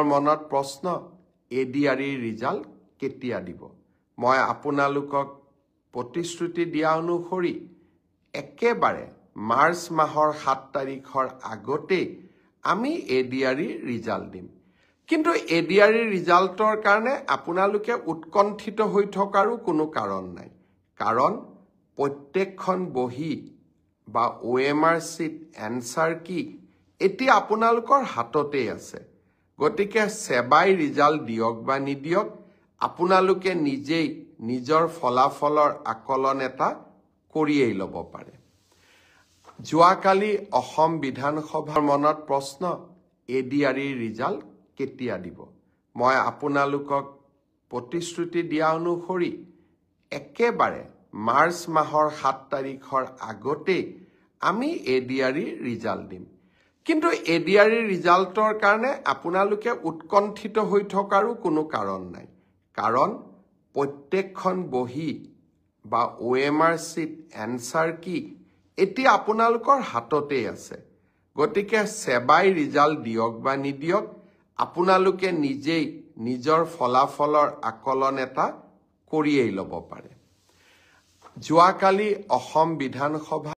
মনত প্ৰশ্ন এডিআৰিৰ ৰিজাল্ট কেতিয়া দিব মই আপোনালোকক প্ৰতিশ্ৰুতি দিয়া অনুসৰি একেবাৰে মাৰ্চ মাহৰ 7 তাৰিখৰ আগতে আমি এডিআৰিৰ ৰিজাল্ট দিম কিন্তু এডিআৰিৰ ৰিজাল্টৰ কাৰণে আপোনালোকে উৎকণ্ঠিত হৈ থকাৰো কোনো কাৰণ নাই কাৰণ প্ৰত্যেকখন বহি বা OMR শীট এনসাৰ কি এটি আপোনালোকৰ হাততে আছে গতিকে সেবাই ৰিজাল্ট দিয়ক বা নিদিয়ক আপোনালোকে নিজেই নিজৰ ফলাফলৰ আকলন এটা কৰিয়েই ল'ব পাৰে যোৱাকালি অসম বিধানসভাৰ মনত প্ৰশ্ন এডিআৰিৰ ৰিজাল্ট কেতিয়া দিব মই আপোনালোকক প্ৰতিশ্ৰুতি দিয়া অনুসৰি একেবাৰে মাৰ্চ মাহৰ 7 তাৰিখৰ আগতে আমি এডিআৰিৰ ৰিজাল্ট দিম কিন্তু এডিআৰিৰ ৰিজাল্টৰ কাৰণে আপোনালোকে উৎকণ্ঠিত হৈ থকাৰো কোনো কাৰণ নাই কাৰণ প্ৰত্যেকখন বহি বা OMR শীট এনসাৰ কি এটি আপোনালোকৰ হাততে আছে গতিকে সেবাই ৰিজাল্ট দিয়ক বা নিদিয়ক আপোনালোকে নিজেই নিজৰ ফলাফলৰ আকলন এটা কৰিয়েই ল'ব পাৰে যোৱাকালি অসম বিধানসভা